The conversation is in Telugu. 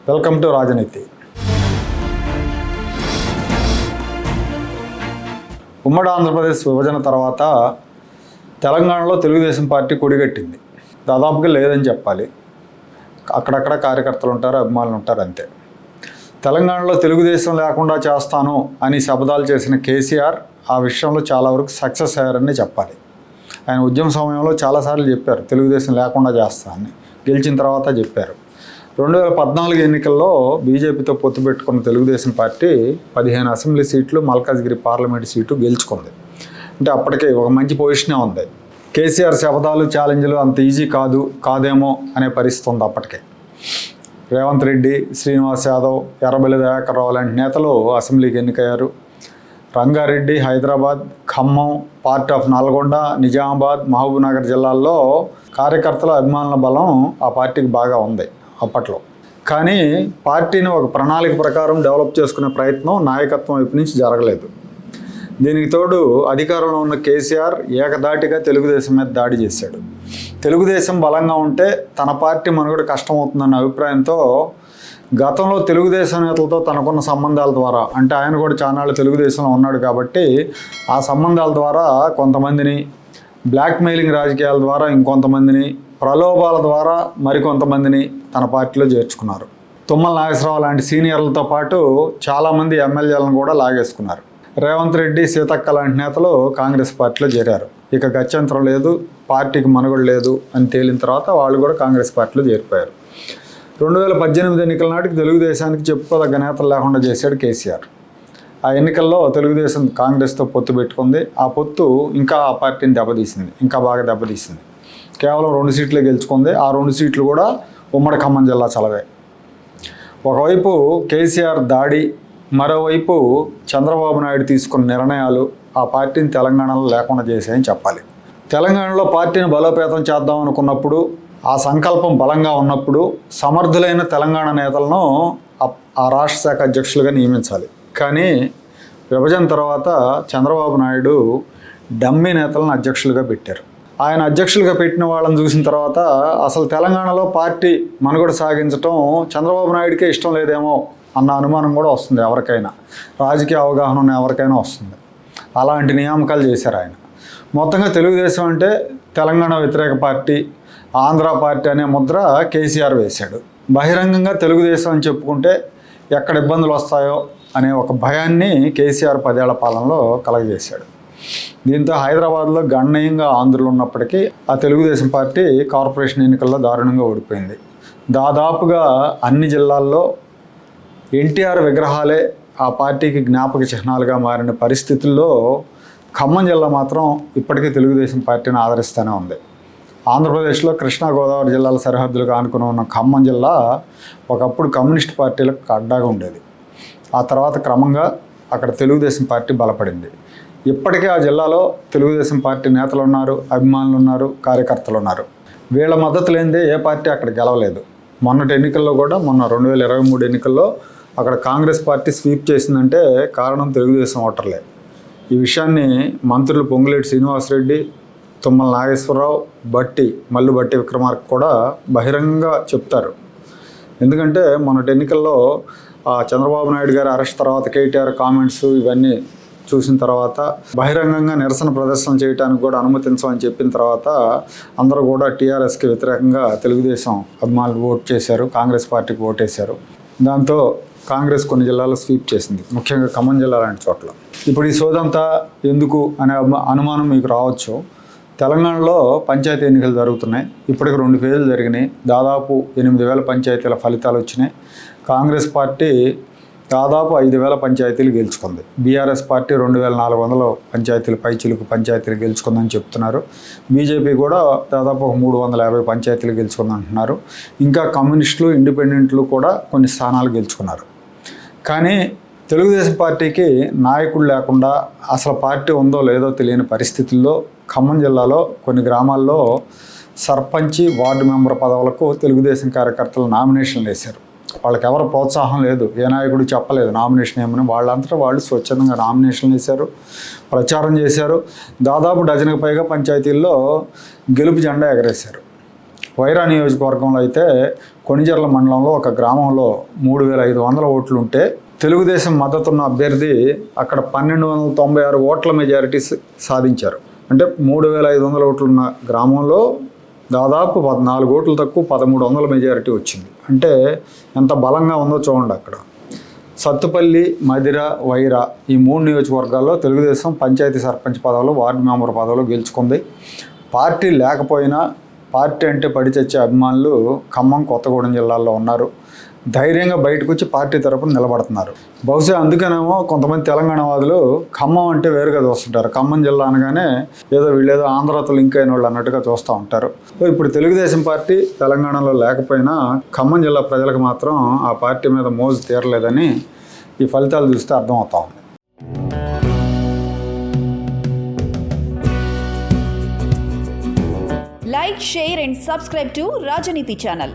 వెల్కమ్ టు రాజనీతి. ఉమ్మడి ఆంధ్రప్రదేశ్ విభజన తర్వాత తెలంగాణలో తెలుగుదేశం పార్టీ కొడిగట్టింది. దాదాపుగా లేదని చెప్పాలి. అక్కడక్కడ కార్యకర్తలు ఉంటారు, అభిమానులు ఉంటారు, అంతే. తెలంగాణలో తెలుగుదేశం లేకుండా చేస్తాను అని శపథాలు చేసిన కేసీఆర్ ఆ విషయంలో చాలా వరకు సక్సెస్ అయ్యారని చెప్పాలి. ఆయన ఉద్యమ సమయంలో చాలాసార్లు చెప్పారు తెలుగుదేశం లేకుండా చేస్తానని. గెలిచిన తర్వాత చెప్పారు. 2014 ఎన్నికల్లో బీజేపీతో పొత్తు పెట్టుకున్న తెలుగుదేశం పార్టీ 15 అసెంబ్లీ సీట్లు, మల్కాజ్గిరి పార్లమెంట్ సీటు గెలుచుకుంది. అంటే అప్పటికే ఒక మంచి పొజిషనే ఉంది. కేసీఆర్ శపథాలు, ఛాలెంజ్లు అంత ఈజీ కాదేమో అనే పరిస్థితి ఉంది అప్పటికే. రేవంత్ రెడ్డి, శ్రీనివాస్ యాదవ్, ఎర్రబెల్లి దయాకర్ రావు లాంటి నేతలు అసెంబ్లీకి ఎన్నికయ్యారు. రంగారెడ్డి, హైదరాబాద్, ఖమ్మం, పార్ట్ ఆఫ్ నల్గొండ, నిజామాబాద్, మహబూబ్నగర్ జిల్లాల్లో కార్యకర్తల అభిమానుల బలం ఆ పార్టీకి బాగా ఉంది అప్పట్లో. కానీ పార్టీని ఒక ప్రణాళిక ప్రకారం డెవలప్ చేసుకునే ప్రయత్నం నాయకత్వం వైపు నుంచి జరగలేదు. దీనికి తోడు అధికారంలో ఉన్న కేసీఆర్ ఏకధాటిగా తెలుగుదేశం మీద దాడి చేశాడు. తెలుగుదేశం బలంగా ఉంటే తన పార్టీ మనుగడ కష్టమవుతుందన్న అభిప్రాయంతో గతంలో తెలుగుదేశం నేతలతో తనకున్న సంబంధాల ద్వారా, అంటే ఆయన కూడా చానాళ్ళు తెలుగుదేశంలో ఉన్నాడు కాబట్టి ఆ సంబంధాల ద్వారా కొంతమందిని, బ్లాక్మెయిలింగ్ రాజకీయాల ద్వారా ఇంకొంతమందిని, ప్రలోభాల ద్వారా మరికొంతమందిని తన పార్టీలో చేర్చుకున్నారు. తుమ్మల నాగేశ్వరరావు లాంటి సీనియర్లతో పాటు చాలామంది ఎమ్మెల్యేలను కూడా లాగేసుకున్నారు. రేవంత్ రెడ్డి, సీతక్క లాంటి నేతలు కాంగ్రెస్ పార్టీలో చేరారు. ఇక గత్యంతరం లేదు, పార్టీకి మనుగడ లేదు అని తేలిన తర్వాత వాళ్ళు కూడా కాంగ్రెస్ పార్టీలో చేరిపోయారు. 2018 ఎన్నికల నాటికి తెలుగుదేశానికి చెప్పుకోదగ్గ నేతలు లేకుండా చేశాడు కేసీఆర్. ఆ ఎన్నికల్లో తెలుగుదేశం కాంగ్రెస్తో పొత్తు పెట్టుకుంది. ఆ పొత్తు ఇంకా ఆ పార్టీని దెబ్బతీసింది, ఇంకా బాగా దెబ్బతీసింది. కేవలం 2 సీట్లే గెలుచుకుంది. ఆ 2 సీట్లు కూడా ఉమ్మడి ఖమ్మం జిల్లా చలవే. ఒకవైపు కేసీఆర్ దాడి, మరోవైపు చంద్రబాబు నాయుడు తీసుకున్న నిర్ణయాలు ఆ పార్టీని తెలంగాణలో లేకుండా చేశాయని చెప్పాలి. తెలంగాణలో పార్టీని బలోపేతం చేద్దాం అనుకున్నప్పుడు, ఆ సంకల్పం బలంగా ఉన్నప్పుడు సమర్థులైన తెలంగాణ నేతలను ఆ రాష్ట్ర శాఖ అధ్యక్షులుగా నియమించాలి. కానీ విభజన తర్వాత చంద్రబాబు నాయుడు డమ్మీ నేతలను అధ్యక్షులుగా పెట్టారు. ఆయన అధ్యక్షులుగా పెట్టిన వాళ్ళని చూసిన తర్వాత అసలు తెలంగాణలో పార్టీ మనుగడ సాగించడం చంద్రబాబు నాయుడికే ఇష్టం లేదేమో అన్న అనుమానం కూడా వస్తుంది ఎవరికైనా. రాజకీయ అవగాహన ఉన్న ఎవరికైనా వస్తుంది. అలాంటి నియామకాలు చేశారు ఆయన. మొత్తంగా తెలుగుదేశం అంటే తెలంగాణ వ్యతిరేక పార్టీ, ఆంధ్ర పార్టీ అనే ముద్ర కేసీఆర్ వేశాడు. బహిరంగంగా తెలుగుదేశం అని చెప్పుకుంటే ఎక్కడ ఇబ్బందులు వస్తాయో అనే ఒక భయాన్ని కేసీఆర్ 10 ఏళ్ల పాలనలో కలగజేశాడు. దీంతో హైదరాబాద్లో గణనీయంగా ఆంధ్రులు ఉన్నప్పటికీ ఆ తెలుగుదేశం పార్టీ కార్పొరేషన్ ఎన్నికల్లో దారుణంగా ఓడిపోయింది. దాదాపుగా అన్ని జిల్లాల్లో ఎన్టీఆర్ విగ్రహాలే ఆ పార్టీకి జ్ఞాపక చిహ్నాలుగా మారిన పరిస్థితుల్లో ఖమ్మం జిల్లా మాత్రం ఇప్పటికీ తెలుగుదేశం పార్టీని ఆదరిస్తూనే ఉంది. ఆంధ్రప్రదేశ్లో కృష్ణా గోదావరి జిల్లాల సరిహద్దులుగా ఆనుకుని ఉన్న ఖమ్మం జిల్లా ఒకప్పుడు కమ్యూనిస్ట్ పార్టీలకు అడ్డాగా ఉండేది. ఆ తర్వాత క్రమంగా అక్కడ తెలుగుదేశం పార్టీ బలపడింది. ఇప్పటికే ఆ జిల్లాలో తెలుగుదేశం పార్టీ నేతలు ఉన్నారు, అభిమానులు ఉన్నారు, కార్యకర్తలు ఉన్నారు. వీళ్ళ మద్దతు లేనిదే ఏ పార్టీ అక్కడ గెలవలేదు. మొన్నటి ఎన్నికల్లో కూడా, మొన్న 2023 ఎన్నికల్లో అక్కడ కాంగ్రెస్ పార్టీ స్వీప్ చేసిందంటే కారణం తెలుగుదేశం ఓటర్లే. ఈ విషయాన్ని మంత్రులు పొంగులేటి శ్రీనివాసరెడ్డి, తుమ్మల నాగేశ్వరరావు, మల్లు బట్టి విక్రమార్క కూడా బహిరంగంగా చెప్తారు. ఎందుకంటే మొన్నటి ఎన్నికల్లో చంద్రబాబు నాయుడు గారి అరెస్ట్ తర్వాత కేటీఆర్ కామెంట్స్ ఇవన్నీ చూసిన తర్వాత బహిరంగంగా నిరసన ప్రదర్శన చేయడానికి కూడా అనుమతించమని చెప్పిన తర్వాత అందరూ కూడా టీఆర్ఎస్కి వ్యతిరేకంగా తెలుగుదేశం అభిమానులు ఓటు చేశారు, కాంగ్రెస్ పార్టీకి ఓటేశారు. దాంతో కాంగ్రెస్ కొన్ని జిల్లాల్లో స్వీప్ చేసింది, ముఖ్యంగా ఖమ్మం జిల్లా లాంటి చోట్ల. ఇప్పుడు ఈ సోదంతా ఎందుకు అనే అనుమానం మీకు రావచ్చు. తెలంగాణలో పంచాయతీ ఎన్నికలు జరుగుతున్నాయి. ఇప్పటికి 2 ఫేజులు జరిగినాయి. దాదాపు 8,000 పంచాయతీల ఫలితాలు వచ్చినాయి. కాంగ్రెస్ పార్టీ దాదాపు 5,000 పంచాయతీలు గెలుచుకుంది. బీఆర్ఎస్ పార్టీ 2,400 పంచాయతీలు, పైచిలుకు పంచాయతీలు గెలుచుకుందని చెప్తున్నారు. బీజేపీ కూడా దాదాపు 350 పంచాయతీలు గెలుచుకుందంటున్నారు. ఇంకా కమ్యూనిస్టులు, ఇండిపెండెంట్లు కూడా కొన్ని స్థానాలు గెలుచుకున్నారు. కానీ తెలుగుదేశం పార్టీకి నాయకుడు లేకుండా, అసలు పార్టీ ఉందో లేదో తెలియని పరిస్థితుల్లో ఖమ్మం జిల్లాలో కొన్ని గ్రామాల్లో సర్పంచి, వార్డు మెంబర్ పదవులకు తెలుగుదేశం కార్యకర్తలు నామినేషన్లు వేశారు. వాళ్ళకి ఎవరు ప్రోత్సాహం లేదు, ఏ నాయకుడు చెప్పలేదు నామినేషన్ ఏమని. వాళ్ళంతటా వాళ్ళు స్వచ్ఛందంగా నామినేషన్లు వేశారు, ప్రచారం చేశారు. దాదాపు 12కు పైగా పంచాయతీల్లో గెలుపు జెండా ఎగరేశారు. వైరా నియోజకవర్గంలో అయితే కొణిజర్ల మండలంలో ఒక గ్రామంలో 3,500 ఓట్లు ఉంటే తెలుగుదేశం మద్దతున్న అభ్యర్థి అక్కడ 1,296 ఓట్ల మెజారిటీ సాధించారు. అంటే 3,500 ఓట్లున్న గ్రామంలో దాదాపు 14 ఓట్లు తక్కువ 1,300 మెజారిటీ వచ్చింది. అంటే ఎంత బలంగా ఉందో చూడండి. అక్కడ సత్తుపల్లి, మదిర, వైరా ఈ 3 నియోజకవర్గాల్లో తెలుగుదేశం పంచాయతీ సర్పంచ్ పదవులు, వార్డు మెంబర్ పదవులు గెలుచుకుంది. పార్టీ లేకపోయినా పార్టీ అంటే పడి చచ్చే అభిమానులు ఖమ్మం, కొత్తగూడెం జిల్లాల్లో ఉన్నారు. ధైర్యంగా బయటకు వచ్చి పార్టీ తరపున నిలబడుతున్నారు. బహుశా అందుకనేమో కొంతమంది తెలంగాణ వాదులు ఖమ్మం అంటే వేరుగా చూస్తుంటారు. ఖమ్మం జిల్లా అనగానే వీళ్ళేదో ఆంధ్రాతో లింక్ అయిన వాళ్ళు అన్నట్టుగా చూస్తూ ఉంటారు. ఇప్పుడు తెలుగుదేశం పార్టీ తెలంగాణలో లేకపోయినా ఖమ్మం జిల్లా ప్రజలకు మాత్రం ఆ పార్టీ మీద మోజు తీరలేదని ఈ ఫలితాలు చూస్తే అర్థమవుతా ఉంది. Like, share and subscribe to Rajaniti channel.